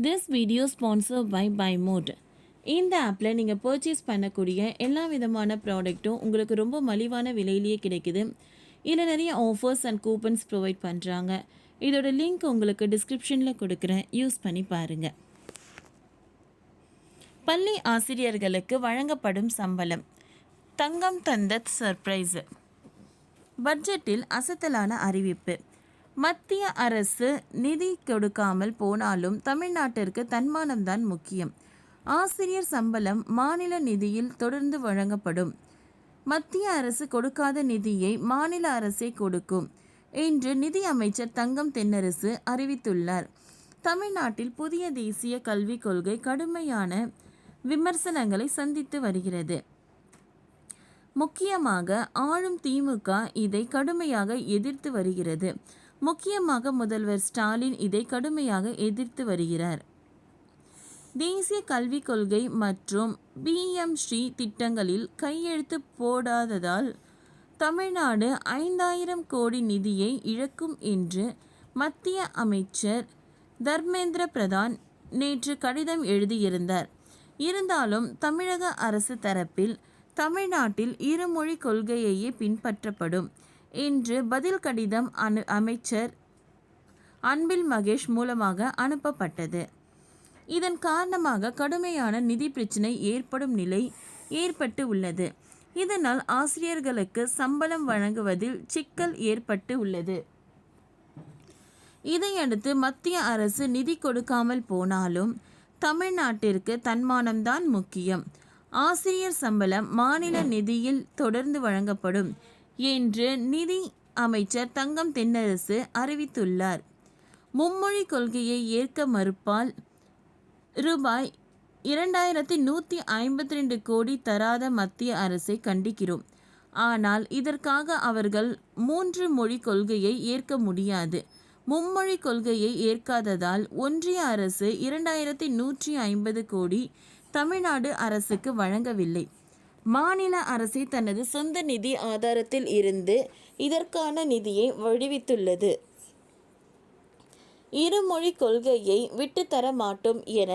This video sponsored by BuyMode. இந்த ஆப்பில் நீங்கள் பர்ச்சேஸ் பண்ணக்கூடிய எல்லா விதமான ப்ராடக்ட்டும் உங்களுக்கு ரொம்ப மலிவான விலையிலேயே கிடைக்குது. இதில் நிறைய ஆஃபர்ஸ் அண்ட் கூப்பன்ஸ் ப்ரொவைட் பண்ணுறாங்க. இதோட லிங்க் உங்களுக்கு டிஸ்கிரிப்ஷனில் கொடுக்குறேன், யூஸ் பண்ணி பாருங்கள். பள்ளி ஆசிரியர்களுக்கு வழங்கப்படும் சம்பளம். தங்கம் தந்த சர்ப்ரைஸ். பட்ஜெட்டில் அசத்தலான அறிவிப்பு. மத்திய அரசு நிதி கொடுக்காமல் போனாலும் தமிழ்நாட்டிற்கு தன்மானம்தான் முக்கியம். ஆசிரியர் சம்பளம் மாநில நிதியில் தொடர்ந்து வழங்கப்படும். மத்திய அரசு கொடுக்காத நிதியை மாநில அரசே கொடுக்கும் என்று நிதி அமைச்சர் தங்கம் தென்னரசு அறிவித்துள்ளார். தமிழ்நாட்டில் புதிய தேசிய கல்விக் கொள்கை கடுமையான விமர்சனங்களை சந்தித்து வருகிறது. முக்கியமாக ஆளும் திமுக இதை கடுமையாக எதிர்த்து வருகிறது. முக்கியமாக முதல்வர் ஸ்டாலின் இதை கடுமையாக எதிர்த்து வருகிறார். தேசிய கல்விக் கொள்கை மற்றும் PM ஸ்ரீ திட்டங்களில் கையெழுத்து போடாததால் தமிழ்நாடு 5000 கோடி நிதியை இழக்கும் என்று மத்திய அமைச்சர் தர்மேந்திர பிரதான் நேற்று கடிதம் எழுதியிருந்தார். இருந்தாலும் தமிழக அரசு தரப்பில் தமிழ்நாட்டில் இருமொழி கொள்கையையே பின்பற்றப்படும் என்று பதில் கடிதம் அமைச்சர் அன்பில் மகேஷ் மூலமாக அனுப்பப்பட்டது. இதன் காரணமாக கடுமையான நிதி பிரச்சினை ஏற்படும் நிலை ஏற்பட்டு உள்ளது. இதனால் ஆசிரியர்களுக்கு சம்பளம் வழங்குவதில் சிக்கல் ஏற்பட்டு உள்ளது. இதையடுத்து மத்திய அரசு நிதி கொடுக்காமல் போனாலும் தமிழ்நாட்டிற்கு தன்மானம்தான் முக்கியம். ஆசிரியர் சம்பளம் மாநில நிதியில் தொடர்ந்து வழங்கப்படும் என்று நிதி அமைச்சர் தங்கம் தென்னரசு அறிவித்துள்ளார். மும்மொழி கொள்கையை ஏற்க மறுப்பால் ரூபாய் 2152 கோடி தராத மத்திய அரசை கண்டிக்கிறோம். ஆனால் இதற்காக அவர்கள் 3 மொழி கொள்கையை ஏற்க முடியாது. மும்மொழி கொள்கையை ஏற்காததால் ஒன்றிய அரசு 2150 கோடி தமிழ்நாடு அரசுக்கு வழங்கவில்லை. மாநில அரசே தனது சொந்த நிதி ஆதாரத்தில் இருந்து இதற்கான நிதியை விடுவித்துள்ளது. இருமொழி கொள்கையை விட்டுத்தர மாட்டோம் என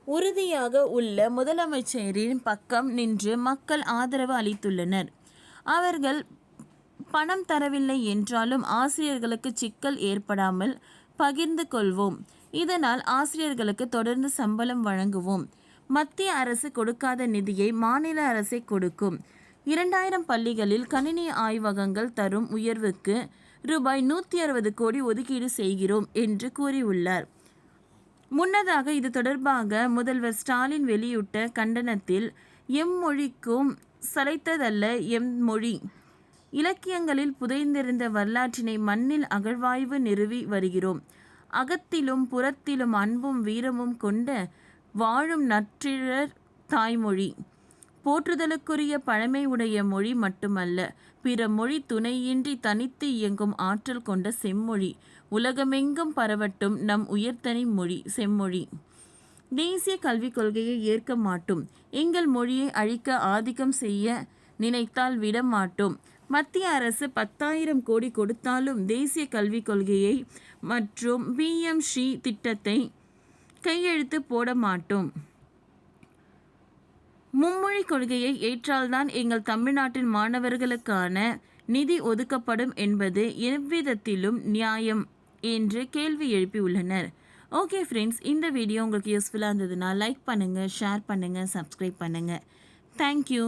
உறுதியாக உள்ள முதலமைச்சரின் பக்கம் நின்று மக்கள் ஆதரவு அளித்துள்ளனர். அவர்கள் பணம் தரவில்லை என்றாலும் ஆசிரியர்களுக்கு சிக்கல் ஏற்படாமல் பகிர்ந்து கொள்வோம். இதனால் ஆசிரியர்களுக்கு தொடர்ந்து சம்பளம் வழங்குவோம். மத்திய அரசு கொடுக்காத நிதியை மாநில அரசே கொடுக்கும். 2000 பள்ளிகளில் கணினி ஆய்வகங்கள் தரும் உயர்வுக்கு ரூபாய் 160 கோடி ஒதுக்கீடு செய்கிறோம் என்று கூறியுள்ளார். முன்னதாக இது தொடர்பாக முதல்வர் ஸ்டாலின் வெளியிட்ட கண்டனத்தில் எம்மொழிக்கும் சளைத்ததல்ல எம் மொழி. இலக்கியங்களில் புதைந்திருந்த வரலாற்றினை மண்ணில் அகழ்வாய்வு நிறுவி வருகிறோம். அகத்திலும் புறத்திலும் அன்பும் வீரமும் கொண்ட வாழும் நற்றிழர் தாய்மொழி. போற்றுதலுக்குரிய பழமை உடைய மொழி மட்டுமல்ல, பிற மொழி துணையின்றி தனித்து இயங்கும் ஆற்றல் கொண்ட செம்மொழி. உலகமெங்கும் பரவட்டும் நம் உயர்தனி மொழி செம்மொழி. தேசிய கல்விக் கொள்கையை ஏற்க மாட்டோம். எங்கள் மொழியை அழிக்க ஆதிக்கம் செய்ய நினைத்தால் விட மாட்டோம். மத்திய அரசு 10,000 கோடி கொடுத்தாலும் தேசிய கல்விக் கொள்கையை மற்றும் PM ஸ்ரீ திட்டத்தை கையெழுத்து போட மாட்டோம். மும்மொழி கொள்கையை ஏற்றால்தான் எங்கள் தமிழ்நாட்டின் மாணவர்களுக்கான நிதி ஒதுக்கப்படும் என்பது எவ்விதத்திலும் நியாயம் என்று கேள்வி எழுப்பியுள்ளனர். ஓகே ஃப்ரெண்ட்ஸ், இந்த வீடியோ உங்களுக்கு யூஸ்ஃபுல்லாக இருந்ததுன்னா லைக் பண்ணுங்கள், ஷேர் பண்ணுங்கள், சப்ஸ்கிரைப் பண்ணுங்கள். தேங்க்யூ.